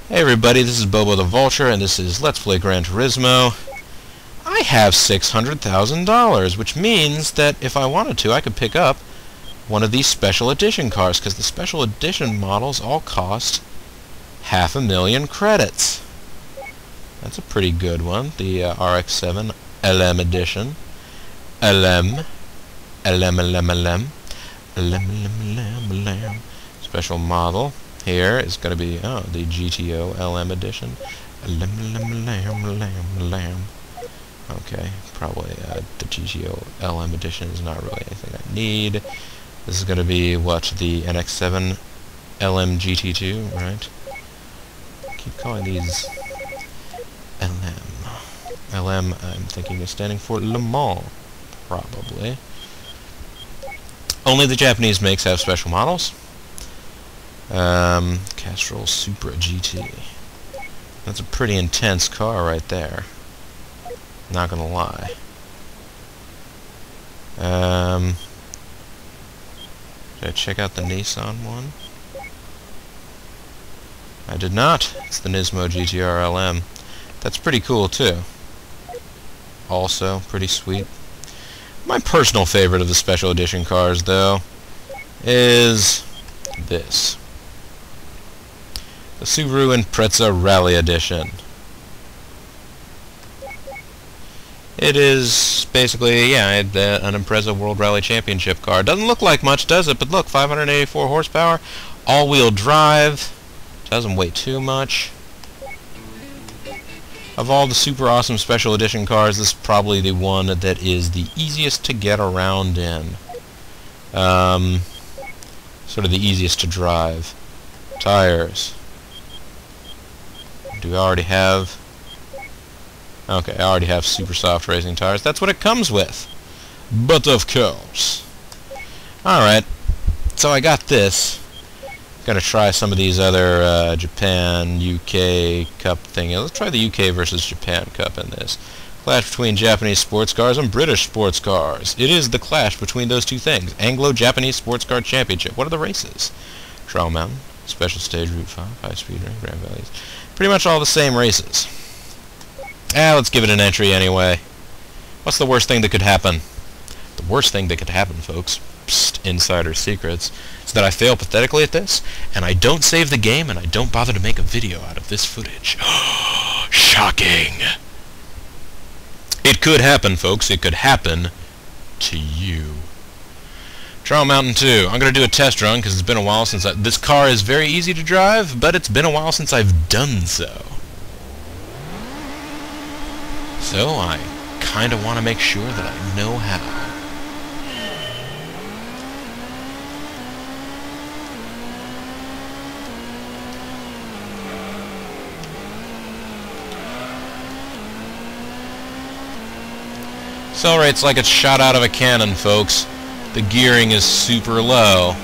Hey everybody, this is Bobo the Vulture, and this is Let's Play Gran Turismo. I have $600,000, which means that if I wanted to, I could pick up one of these special edition cars, because the special edition models all cost 500,000 credits. That's a pretty good one, the RX-7 LM edition. LM. Special model. Here is going to be, the GTO LM edition. Okay, probably the GTO LM edition is not really anything I need. This is going to be, what, the NX7 LM GT2, right? I keep calling these LM. LM, I'm thinking, is standing for Le Mans, probably. Only the Japanese makes have special models. Castrol Supra GT. That's a pretty intense car right there. Not gonna lie. Did I check out the Nissan one? I did not. It's the Nismo GTR LM. That's pretty cool too. Also pretty sweet. My personal favorite of the special edition cars, though, is this. The Subaru Impreza Rally Edition. It is basically, yeah, an Impreza World Rally Championship car. Doesn't look like much, does it? But look, 584 horsepower, all-wheel drive, doesn't weigh too much. Of all the super awesome special edition cars, this is probably the one that is the easiest to get around in. Sort of the easiest to drive. Tires. Do I already have... Okay, I already have super soft racing tires. That's what it comes with. But of course. Alright, so I got this. Gonna try some of these other Japan, UK Cup things. Let's try the UK versus Japan Cup in this. Clash between Japanese sports cars and British sports cars. It is the clash between those two things. Anglo-Japanese Sports Car Championship. What are the races? Trial Mountain, Special Stage Route 5, High Speed Ring, Grand Valleys. Pretty much all the same races. Let's give it an entry anyway. What's the worst thing that could happen? The worst thing that could happen, folks, psst, insider secrets, is that I fail pathetically at this, and I don't save the game, and I don't bother to make a video out of this footage. Shocking! It could happen, folks. It could happen to you. Trial Mountain 2. I'm going to do a test run, because it's been a while since this car is very easy to drive, but it's been a while since I've done so. So I kind of want to make sure that I know how. Accelerates like it's shot out of a cannon, folks. The gearing is super low.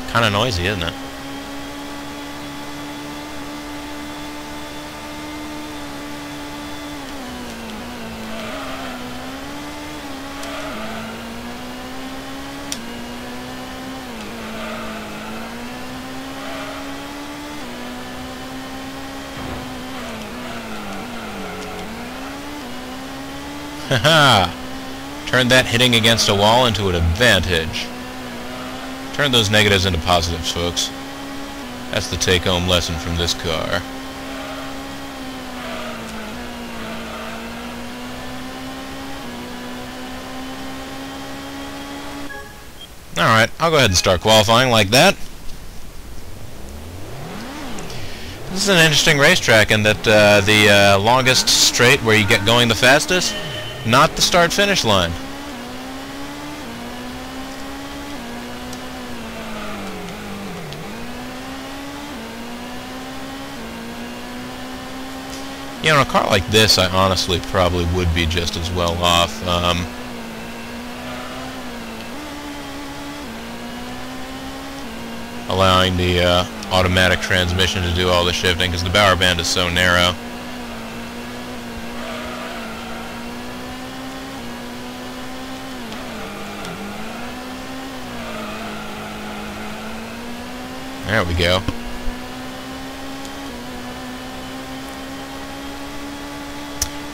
Kind of noisy, isn't it? Haha! Turn that hitting against a wall into an advantage. Turn those negatives into positives, folks. That's the take-home lesson from this car. Alright, I'll go ahead and start qualifying like that. This is an interesting racetrack in that the longest straight where you get going the fastest, not the start-finish line. You know, in a car like this, I honestly probably would be just as well off. Allowing the automatic transmission to do all the shifting, because the power band is so narrow. There we go.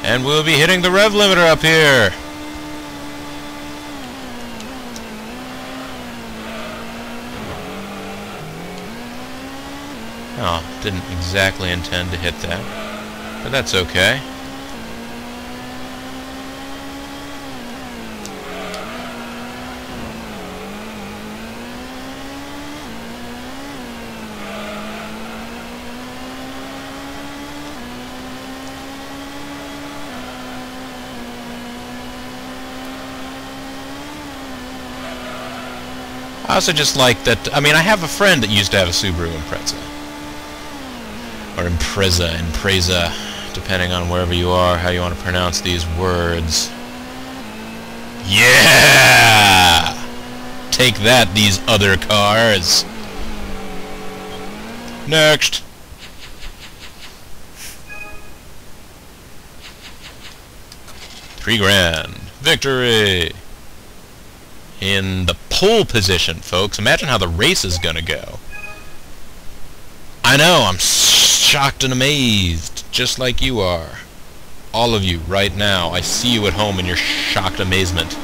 And we'll be hitting the rev limiter up here. Oh, didn't exactly intend to hit that, but that's okay. I also just like that, I mean, I have a friend that used to have a Subaru Impreza. Or Impreza, depending on wherever you are, how you want to pronounce these words. Yeah! Take that, these other cars! Next! $3,000. Victory! In the pole position, folks. Imagine how the race is gonna go. I know, I'm shocked and amazed, just like you are. All of you, right now. I see you at home in your shocked amazement.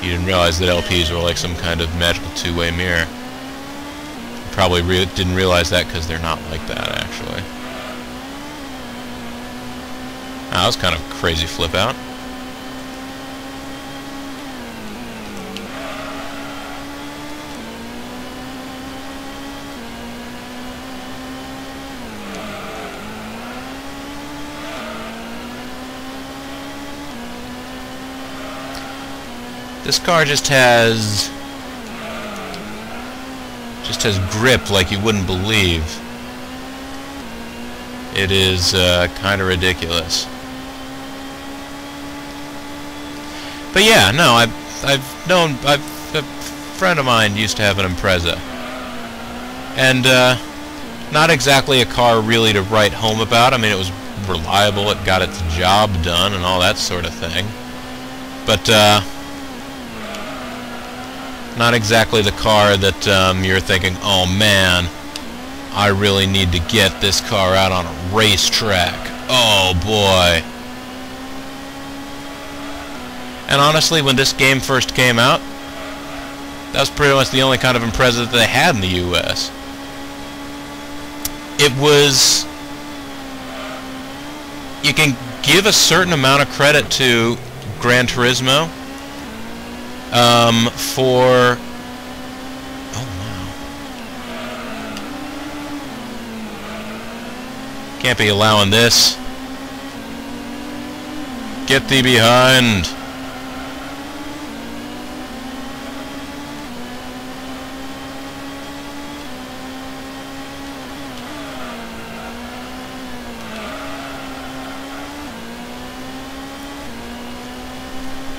You didn't realize that LPs were like some kind of magical two-way mirror. You probably didn't realize that because they're not like that, actually. That was kind of a crazy flip out. This car just has grip like you wouldn't believe. It is kind of ridiculous. But yeah, no, a friend of mine used to have an Impreza, and not exactly a car really to write home about. I mean, it was reliable, it got its job done, and all that sort of thing. But not exactly the car that you're thinking, oh man, I really need to get this car out on a racetrack. Oh boy. And honestly, when this game first came out, that was pretty much the only kind of Impreza that they had in the US. It was... You can give a certain amount of credit to Gran Turismo for... Oh, wow. Can't be allowing this. Get thee behind.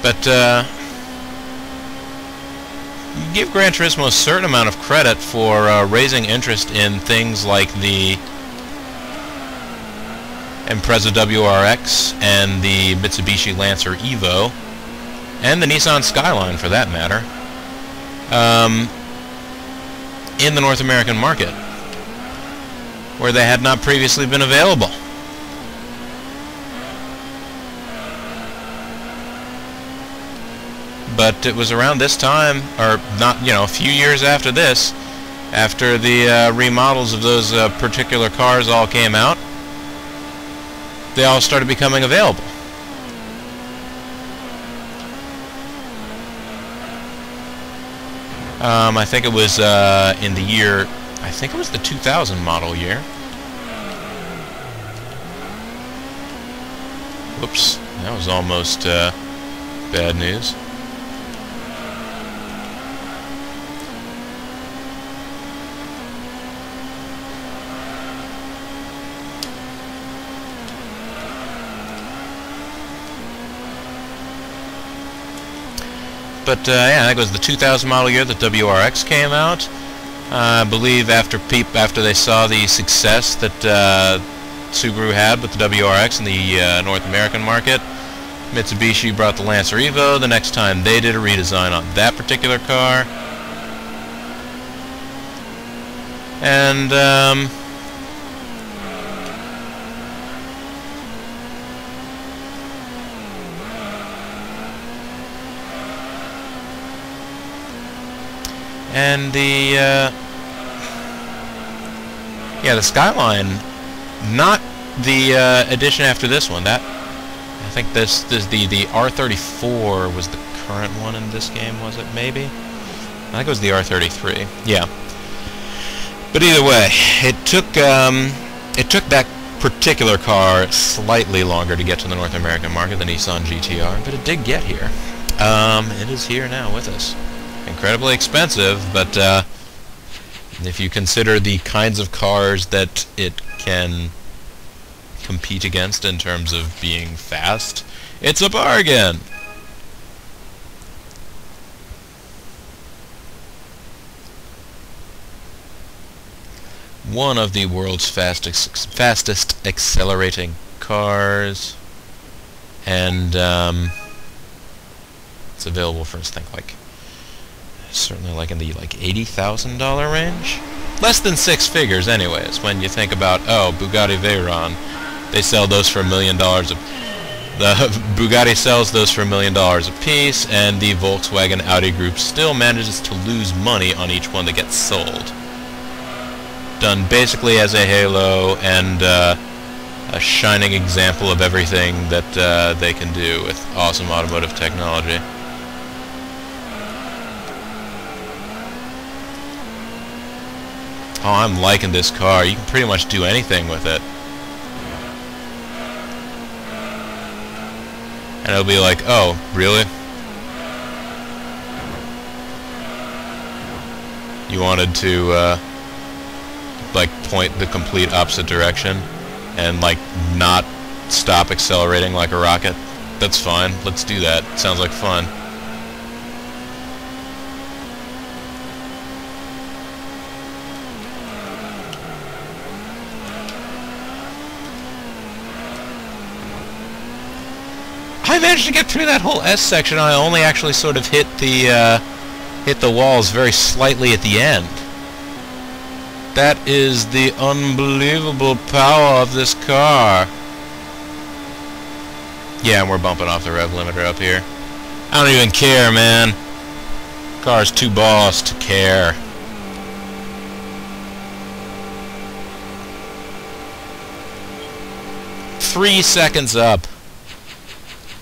But, you give Gran Turismo a certain amount of credit for raising interest in things like the Impreza WRX and the Mitsubishi Lancer Evo, and the Nissan Skyline for that matter, in the North American market, where they had not previously been available. But it was around this time, or not, you know, a few years after this, after the remodels of those particular cars all came out, they all started becoming available. I think it was in the year, I think it was the 2000 model year. Whoops, that was almost bad news. but yeah, that was the 2000 model year that WRX came out. I believe after they saw the success that Subaru had with the WRX in the North American market, Mitsubishi brought the Lancer Evo. The next time they did a redesign on that particular car. And the Skyline, not the edition after this one. That I think the R34 was the current one in this game, was it? Maybe. I think it was the R33. Yeah. But either way, it took that particular car slightly longer to get to the North American market than Nissan GTR, but it did get here. It is here now with us. Incredibly expensive, but if you consider the kinds of cars that it can compete against in terms of being fast, it's a bargain! One of the world's fastest accelerating cars, and it's available for, I think, certainly in the $80,000 range. Less than six figures, anyways. When you think about Bugatti Veyron, they sell those for $1 million. The Bugatti sells those for $1 million a piece, and the Volkswagen Audi group still manages to lose money on each one that gets sold. Done basically as a halo and a shining example of everything that they can do with awesome automotive technology. Oh, I'm liking this car. You can pretty much do anything with it. And it'll be like, oh, really? You wanted to point the complete opposite direction and not stop accelerating like a rocket? That's fine. Let's do that. Sounds like fun. I managed to get through that whole S section. I only actually sort of hit the walls very slightly at the end. That is the unbelievable power of this car. Yeah, and we're bumping off the rev limiter up here. I don't even care, man. Car's too boss to care. Three seconds up.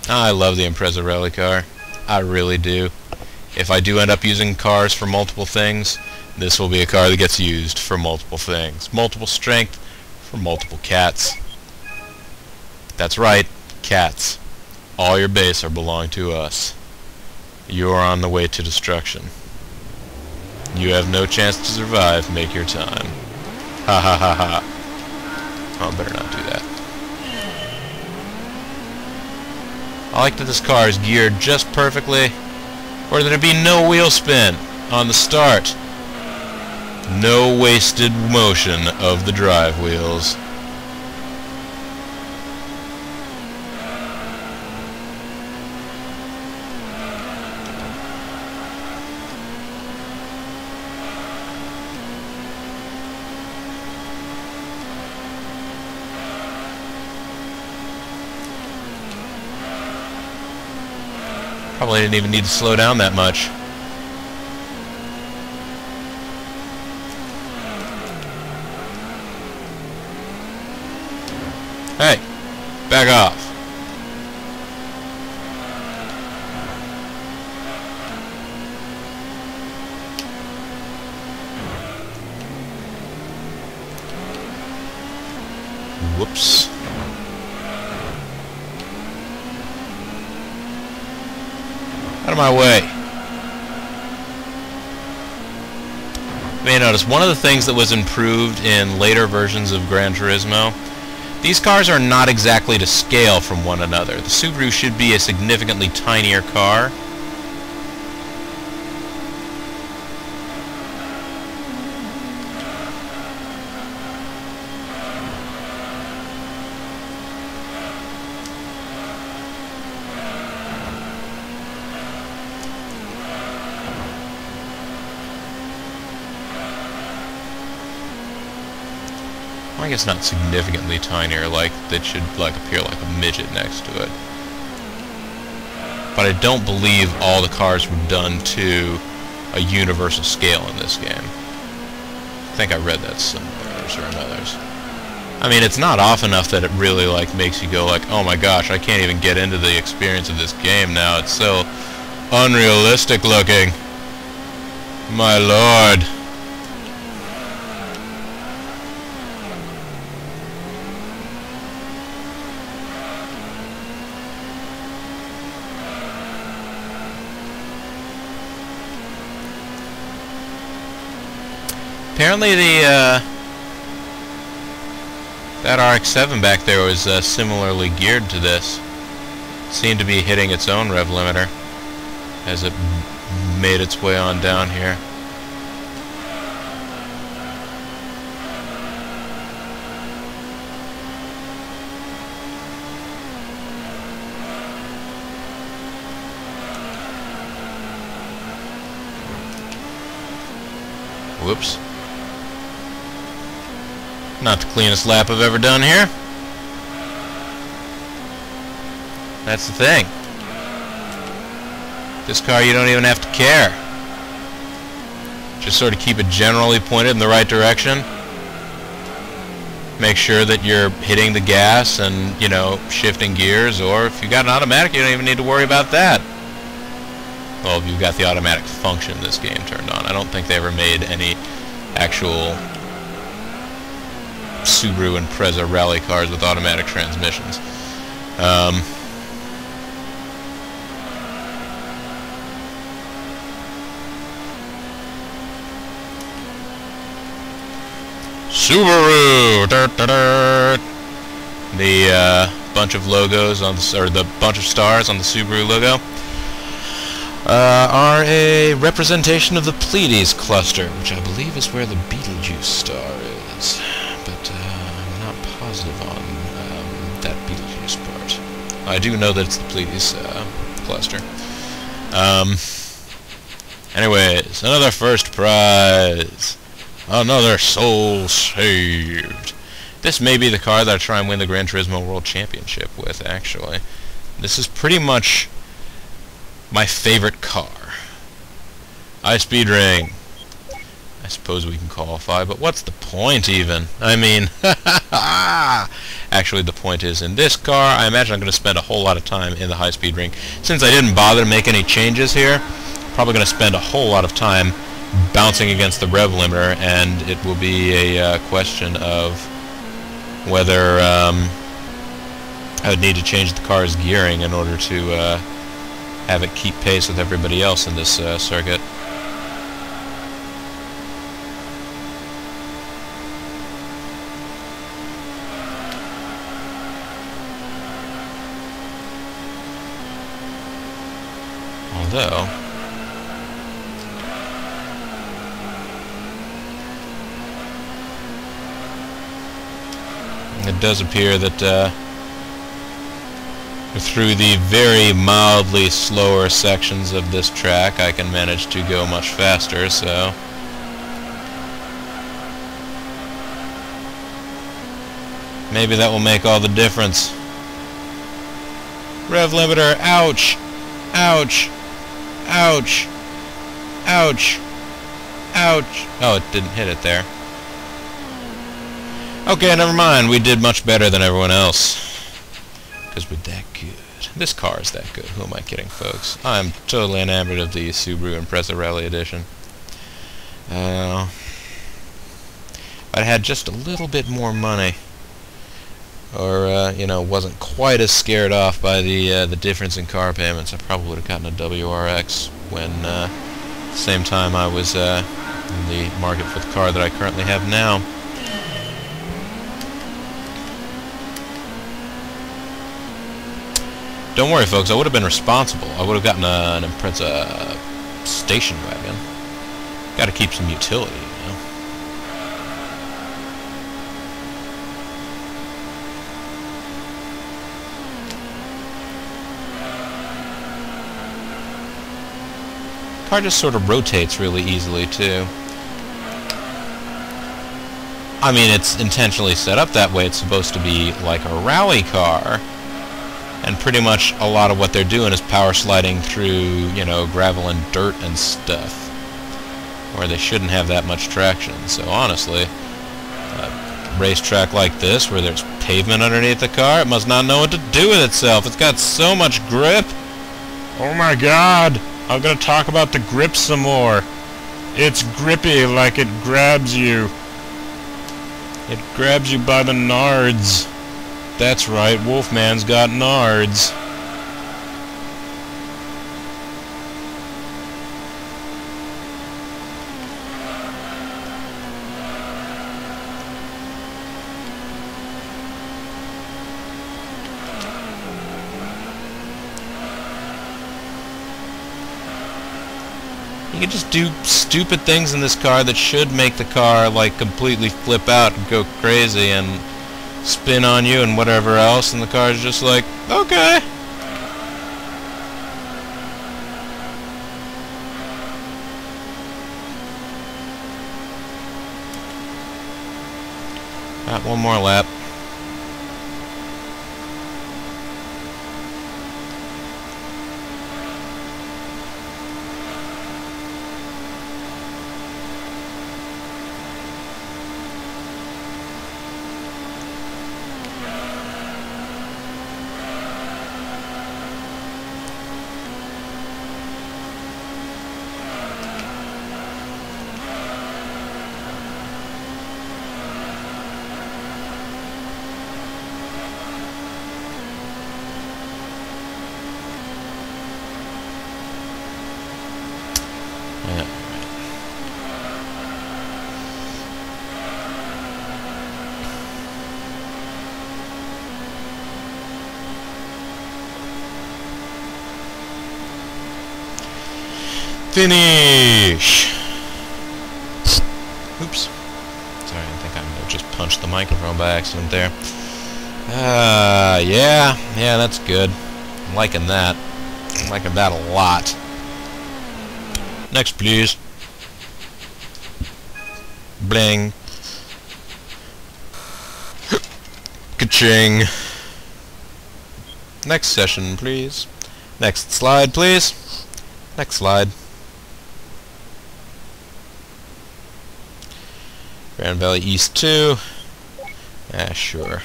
I love the Impreza Rally car. I really do. If I do end up using cars for multiple things, this will be a car that gets used for multiple things. Multiple strength for multiple cats. That's right, cats. All your base are belong to us. You are on the way to destruction. You have no chance to survive. Make your time. Ha ha ha ha. Oh, I better not do that. I like that this car is geared just perfectly for there to be no wheel spin on the start. No wasted motion of the drive wheels. Probably didn't even need to slow down that much. Hey, back off. Whoops. Out of my way. You may notice one of the things that was improved in later versions of Gran Turismo, these cars are not exactly to scale from one another. The Subaru should be a significantly tinier car, I guess not significantly tinier, like that should like appear like a midget next to it. But I don't believe all the cars were done to a universal scale in this game. I think I read that somewhere or in others. I mean, it's not off enough that it really like makes you go like, oh my gosh, I can't even get into the experience of this game now. It's so unrealistic looking. My lord. Apparently that RX-7 back there was similarly geared to this. It seemed to be hitting its own rev limiter as it made its way on down here. Whoops. Not the cleanest lap I've ever done here. That's the thing. This car you don't even have to care. Just sort of keep it generally pointed in the right direction. Make sure that you're hitting the gas and, you know, shifting gears, or if you got an automatic, you don't even need to worry about that. Well, if you've got the automatic function this game turned on. I don't think they ever made any actual Subaru Impreza rally cars with automatic transmissions. Subaru! The bunch of logos on the, or the bunch of stars on the Subaru logo are a representation of the Pleiades cluster, which I believe is where the Betelgeuse star is. But I'm not positive on that Betelgeuse part. I do know that it's the Pleiades cluster. Anyways, another first prize. Another soul saved. This may be the car that I try and win the Gran Turismo World Championship with, actually. This is pretty much my favorite car. High-speed ring. I suppose we can qualify, but what's the point even? I mean, actually the point is, in this car, I imagine I'm going to spend a whole lot of time in the high-speed ring. Since I didn't bother to make any changes here, probably going to spend a whole lot of time bouncing against the rev limiter, and it will be a question of whether I would need to change the car's gearing in order to have it keep pace with everybody else in this circuit. Although it does appear that through the very mildly slower sections of this track I can manage to go much faster, so maybe that will make all the difference. Rev limiter, ouch! Ouch! Ouch! Ouch! Ouch! Oh, it didn't hit it there. Okay, never mind. We did much better than everyone else. Because we're that good. This car is that good. Who am I kidding, folks? I'm totally enamored of the Subaru Impreza Rally Edition. If I had just a little bit more money, or, you know, wasn't quite as scared off by the difference in car payments, I probably would have gotten a WRX when, same time I was in the market for the car that I currently have now. Don't worry, folks, I would have been responsible. I would have gotten an Impreza station wagon. Gotta keep some utility, you know. Car just sort of rotates really easily, too. I mean, it's intentionally set up that way. It's supposed to be like a rally car. And pretty much a lot of what they're doing is power sliding through, you know, gravel and dirt and stuff. Where they shouldn't have that much traction. So honestly, a racetrack like this, where there's pavement underneath the car, it must not know what to do with itself. It's got so much grip. Oh my god! I'm gonna talk about the grip some more. It's grippy, like it grabs you. It grabs you by the nards. That's right, Wolfman's got nards. You can just do stupid things in this car that should make the car, like, completely flip out and go crazy and spin on you and whatever else, and the car's just like, okay. Got one more lap. Yeah. Finish! Oops. Sorry, I think I just punched the microphone by accident there. Yeah, that's good. I'm liking that. I'm liking that a lot. Next, please. Bling. Ka-ching. Next session, please. Next slide, please. Next slide. Grand Valley East 2. Sure.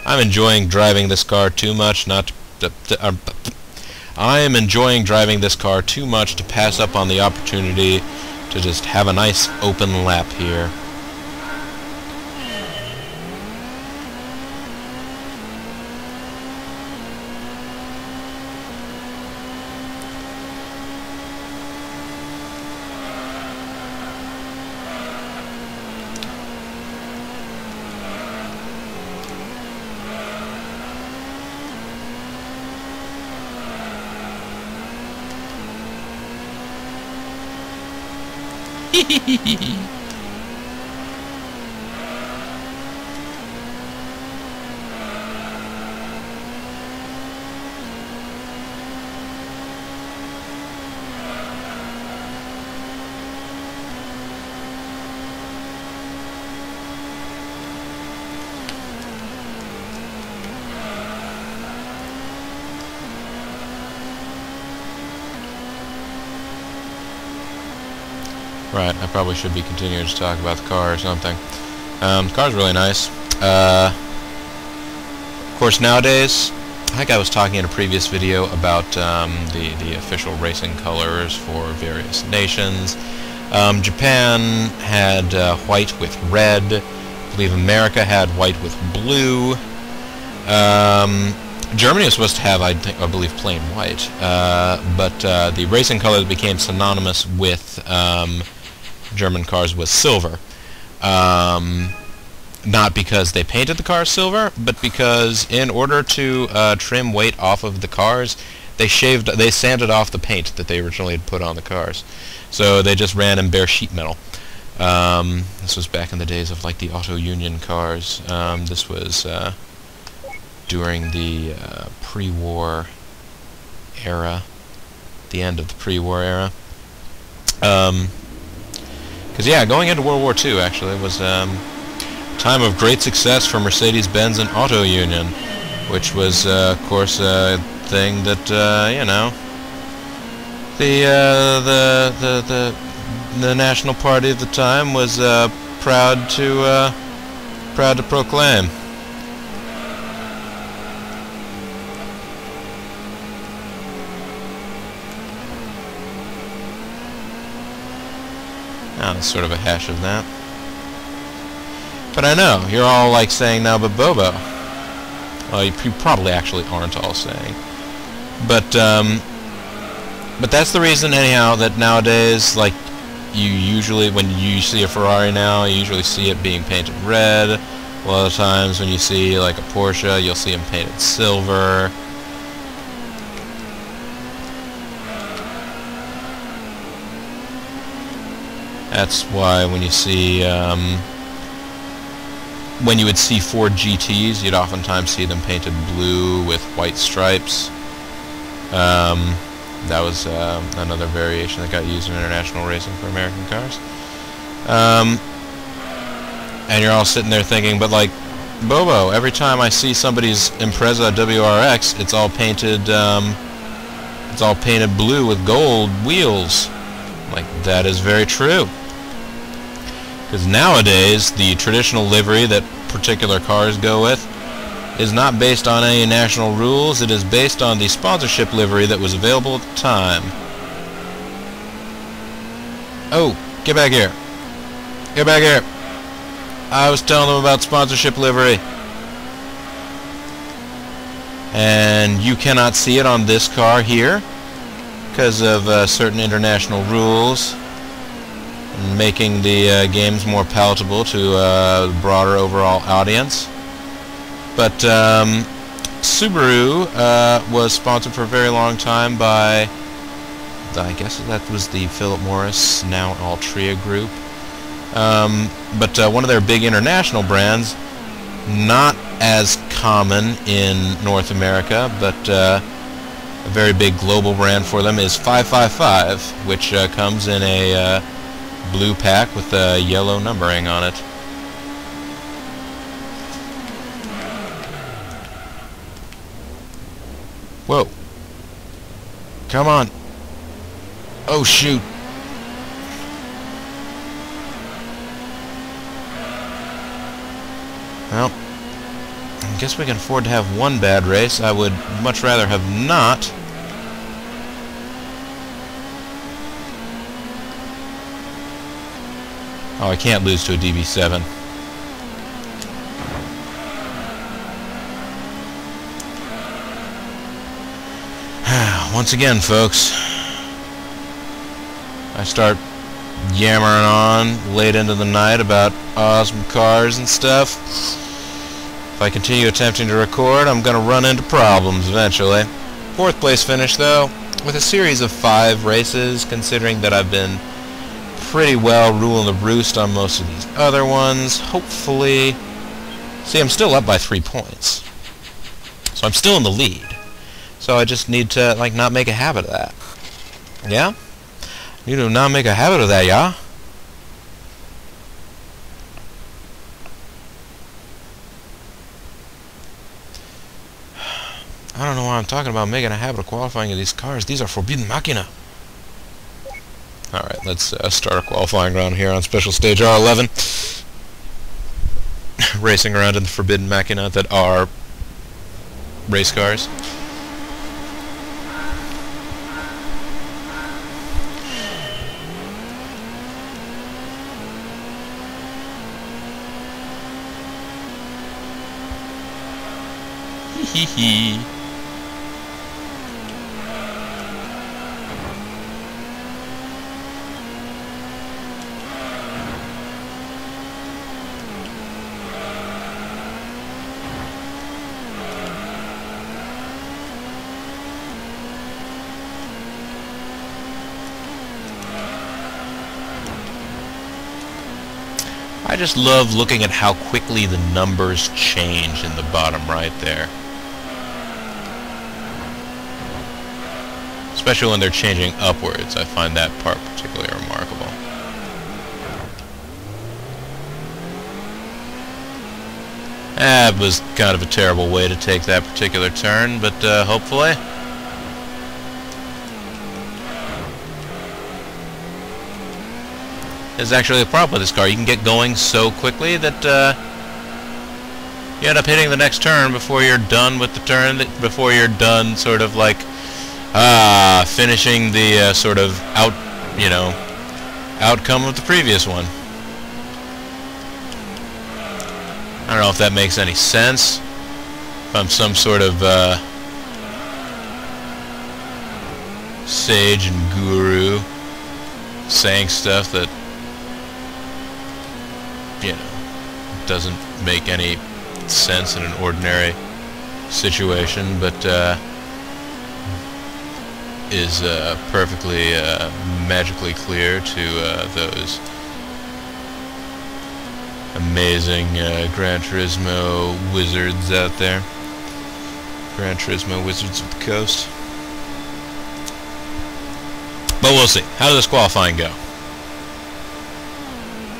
I'm enjoying driving this car too much not to... I am enjoying driving this car too much to pass up on the opportunity to just have a nice open lap here. Right, I probably should be continuing to talk about the car or something. The car's really nice. Of course, nowadays, I think I was talking in a previous video about the official racing colors for various nations. Japan had white with red. I believe America had white with blue. Germany was supposed to have, I believe, plain white. But the racing color that became synonymous with German cars was silver. Not because they painted the cars silver, but because in order to trim weight off of the cars, they sanded off the paint that they originally had put on the cars. So they just ran in bare sheet metal. This was back in the days of like the Auto Union cars. This was during the pre-war era, the end of the pre-war era. Because yeah, going into World War II actually was Time of great success for Mercedes-Benz and Auto Union, which was, of course, a thing that, you know, the National Party at the time was proud to proclaim. Now it's sort of a hash of that. But I know you're all like saying now, but Bobo. Well, you probably actually aren't all saying. But that's the reason, anyhow, that nowadays, like, you usually, when you see a Ferrari now, you usually see it being painted red. A lot of times when you see, like, a Porsche, you'll see them painted silver. That's why when you see, when you would see Ford GTs, you'd oftentimes see them painted blue with white stripes. That was another variation that got used in international racing for American cars. And you're all sitting there thinking, but like, Bobo, every time I see somebody's Impreza WRX, it's all painted blue with gold wheels. Like, that is very true. Because nowadays, the traditional livery that particular cars go with is not based on any national rules. It is based on the sponsorship livery that was available at the time. Oh, get back here. Get back here. I was telling them about sponsorship livery. And you cannot see it on this car here because of certain international rules, making the games more palatable to the broader overall audience. But Subaru was sponsored for a very long time by, I guess that was the Philip Morris, now Altria group. But one of their big international brands, not as common in North America, but a very big global brand for them, is 555, which comes in a blue pack with yellow numbering on it. Whoa. Come on. Oh, shoot. Well, I guess we can afford to have one bad race. I would much rather have not. Oh, I can't lose to a DB7. Once again, folks, I start yammering on late into the night about awesome cars and stuff. If I continue attempting to record, I'm going to run into problems eventually. 4th place finish, though, with a series of 5 races, considering that I've been pretty well ruling the roost on most of these other ones. Hopefully... See, I'm still up by 3 points. So I'm still in the lead. So I just need to, like, not make a habit of that. Yeah? Need to not make a habit of that, yeah? I don't know why I'm talking about making a habit of qualifying in these cars. These are forbidden machina. Alright, let's start a qualifying round here on Special Stage R11. Racing around in the forbidden machina that are race cars. Hee hee. I just love looking at how quickly the numbers change in the bottom right there. Especially when they're changing upwards. I find that part particularly remarkable. That was kind of a terrible way to take that particular turn, but hopefully. There's actually a problem with this car. You can get going so quickly that you end up hitting the next turn before you're done with the turn, before you're done sort of like finishing the sort of outcome of the previous one. I don't know if that makes any sense. If I'm some sort of sage and guru saying stuff that, doesn't make any sense in an ordinary situation, but is perfectly magically clear to those amazing Gran Turismo wizards out there. Gran Turismo Wizards of the Coast. But we'll see. How does this qualifying go?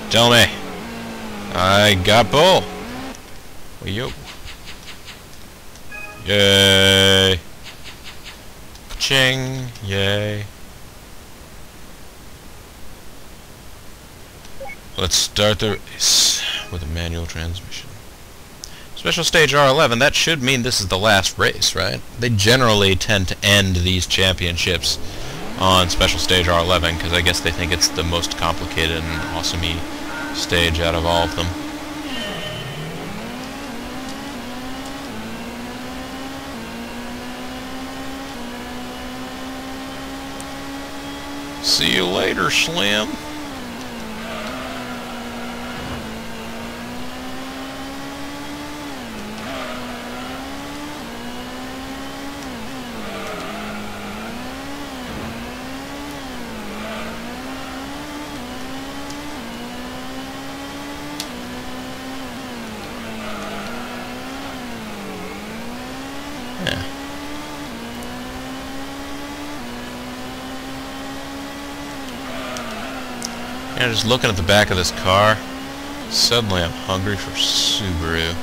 Tell me. I got pole. Yo. Yay. Ching. Yay. Let's start the race with a manual transmission. Special Stage R11, that should mean this is the last race, right? They generally tend to end these championships on Special Stage R11 because I guess they think it's the most complicated and awesome-y stage out of all of them. See you later, Slim. Yeah, just looking at the back of this car, suddenly I'm hungry for Subaru.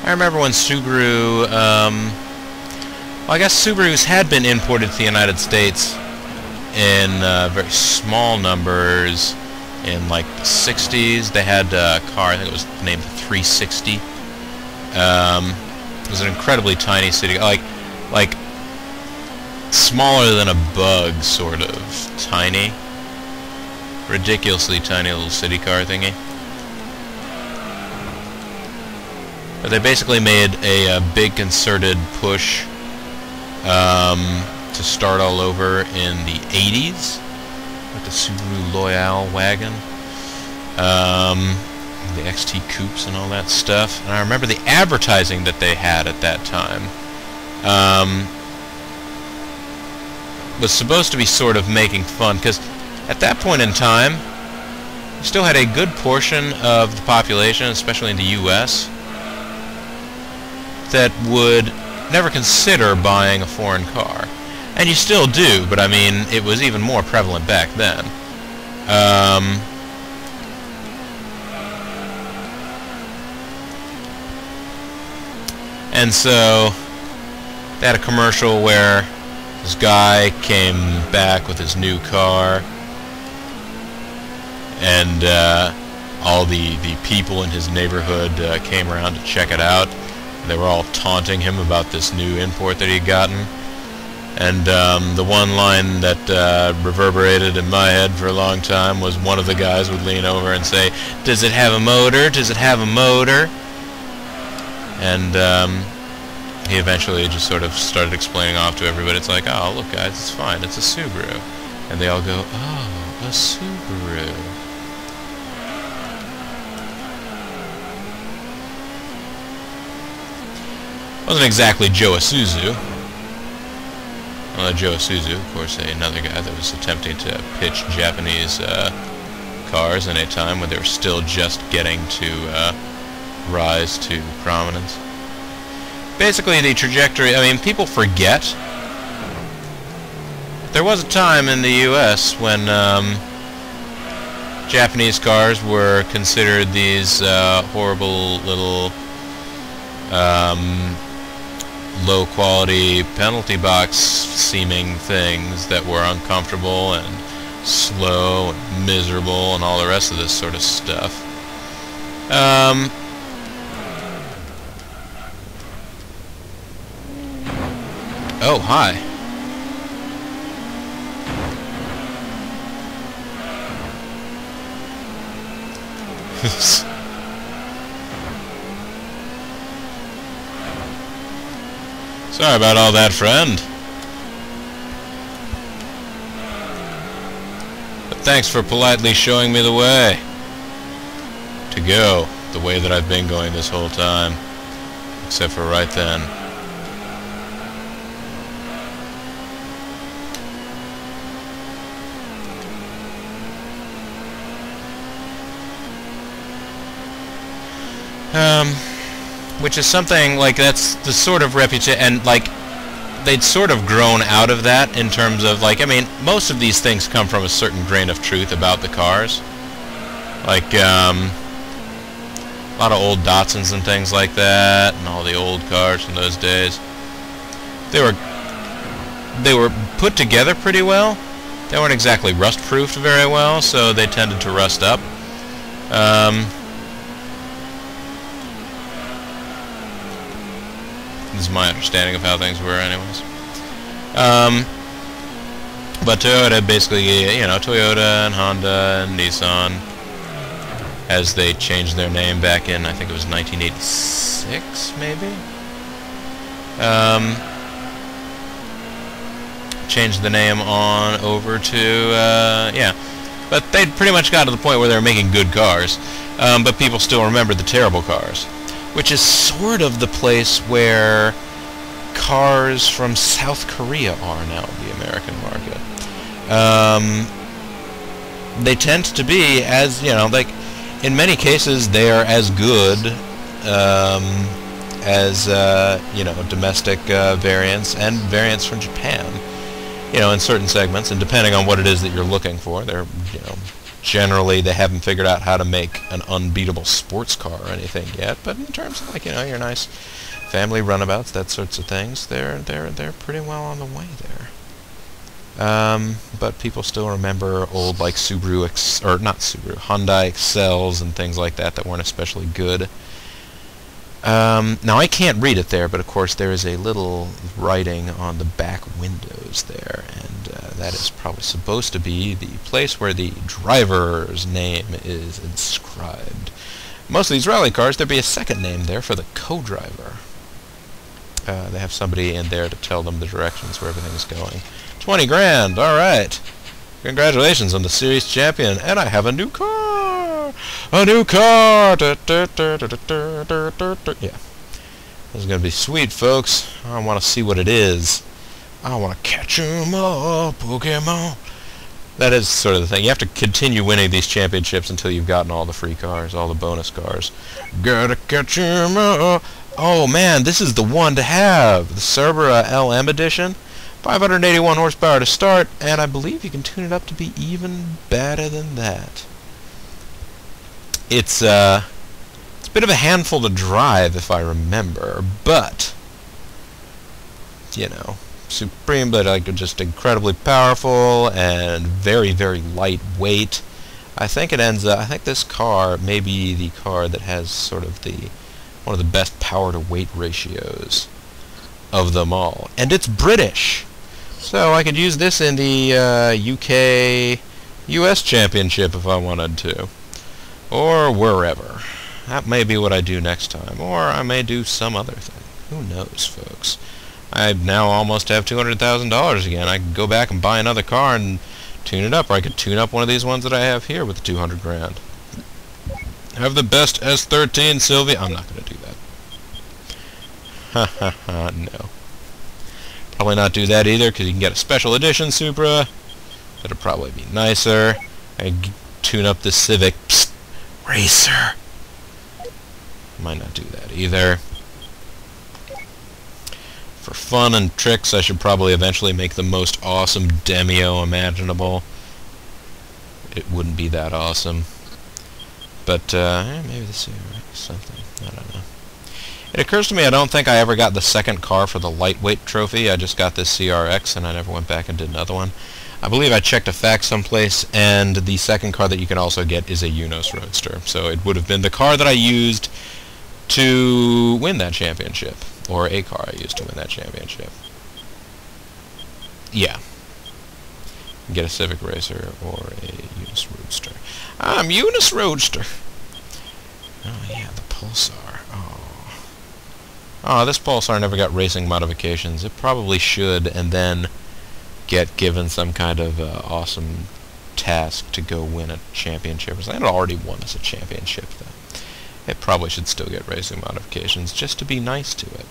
I remember when Subaru, well, I guess Subarus had been imported to the United States in very small numbers in like the 60s. They had a car, I think it was named the 360. It was an incredibly tiny city, like smaller than a bug, sort of tiny, ridiculously tiny little city car thingy. But they basically made a big concerted push to start all over in the 80s with the Subaru Loyale wagon, the XT coupes and all that stuff. And I remember the advertising that they had at that time was supposed to be sort of making fun, because at that point in time you still had a good portion of the population, especially in the US, that would never consider buying a foreign car. And you still do, but I mean, it was even more prevalent back then. And so they had a commercial where this guy came back with his new car, and all the people in his neighborhood came around to check it out. They were all taunting him about this new import that he'd gotten. And the one line that reverberated in my head for a long time was one of the guys would lean over and say, "Does it have a motor? Does it have a motor?" And he eventually just sort of started explaining off to everybody. It's like, "Oh, look guys, it's fine, it's a Subaru." And they all go, "Oh, a Subaru." Wasn't exactly Joe Isuzu. Joe Isuzu, of course, another guy that was attempting to pitch Japanese cars in a time when they were still just getting to rise to prominence. Basically, the trajectory, I mean, people forget. There was a time in the U.S. when Japanese cars were considered these horrible little low-quality penalty box seeming things that were uncomfortable and slow and miserable and all the rest of this sort of stuff. Oh, hi. Sorry about all that, friend. But thanks for politely showing me the way to go, the way that I've been going this whole time, except for right then. Which is something, like, that's the sort of reputation, and, like, they'd sort of grown out of that in terms of, like, I mean, most of these things come from a certain grain of truth about the cars. Like, a lot of old Datsuns and things like that, and all the old cars from those days. They were put together pretty well. They weren't exactly rust-proofed very well, so they tended to rust up. This is my understanding of how things were, anyways. But Toyota basically, you know, Toyota and Honda and Nissan, as they changed their name back in, I think it was 1986, maybe? Changed the name on over to, yeah. But they'd pretty much got to the point where they were making good cars, but people still remember the terrible cars. Which is sort of the place where cars from South Korea are now in the American market. They tend to be, as, you know, like, in many cases they are as good as, you know, domestic variants and variants from Japan. You know, in certain segments, and depending on what it is that you're looking for, they're, you know, generally, they haven't figured out how to make an unbeatable sports car or anything yet. But in terms of, like, you know, your nice family runabouts, that sorts of things, they're pretty well on the way there. But people still remember old, like, Hyundai Excels and things like that that weren't especially good. Now I can't read it there, but of course there is a little writing on the back windows there, and that is probably supposed to be the place where the driver's name is inscribed. Most of these rally cars, there'd be a second name there for the co-driver. They have somebody in there to tell them the directions where everything's going. 20 grand, alright. Congratulations on the series champion, and I have a new car! A new car! Yeah. This is gonna be sweet, folks. I want to see what it is. I want to catch 'em all, Pokemon. That is sort of the thing. You have to continue winning these championships until you've gotten all the free cars, all the bonus cars. Gotta catch 'em all. Oh man, this is the one to have. The Cerberus LM edition. 581 horsepower to start, and I believe you can tune it up to be even better than that. It's a bit of a handful to drive, if I remember, but, you know, supreme, but like just incredibly powerful and very, very lightweight. I think it ends up, I think this car may be the car that has sort of one of the best power to weight ratios of them all, and it's British. So I could use this in the UK-US Championship if I wanted to. Or wherever. That may be what I do next time. Or I may do some other thing. Who knows, folks. I now almost have $200,000 again. I could go back and buy another car and tune it up. Or I could tune up one of these ones that I have here with the 200 grand. Have the best S13, Sylvia. I'm not going to do that. Ha ha ha, no. Probably not do that either, because you can get a special edition Supra. That'll probably be nicer. I tune up the Civic. Psst, racer. Might not do that either. For fun and tricks, I should probably eventually make the most awesome Demio imaginable. It wouldn't be that awesome. But, maybe the CRX something. I don't know. It occurs to me I don't think I ever got the second car for the lightweight trophy. I just got this CRX, and I never went back and did another one. I believe I checked a fact someplace, and the second car that you can also get is a Unos Roadster. So it would have been the car that I used to win that championship, or a car I used to win that championship. Yeah. Get a Civic Racer or a Unos Roadster. I'm Unos Roadster. Oh yeah, the Pulsar. Oh, this Pulsar never got racing modifications. It probably should, and then get given some kind of awesome task to go win a championship. It already won us a championship, though. It probably should still get racing modifications, just to be nice to it.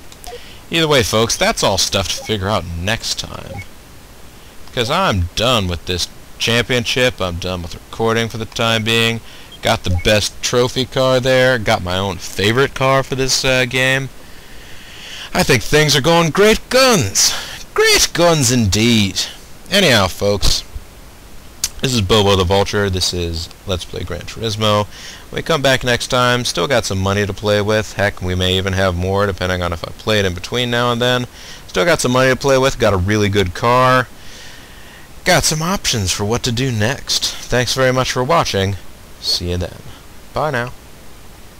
Either way, folks, that's all stuff to figure out next time. Because I'm done with this championship. I'm done with recording for the time being. Got the best trophy car there. Got my own favorite car for this game. I think things are going great guns. Great guns indeed. Anyhow, folks, this is Bobo the Vulture. This is Let's Play Gran Turismo. When we come back next time, still got some money to play with. Heck, we may even have more, depending on if I play it in between now and then. Still got some money to play with. Got a really good car. Got some options for what to do next. Thanks very much for watching. See you then. Bye now.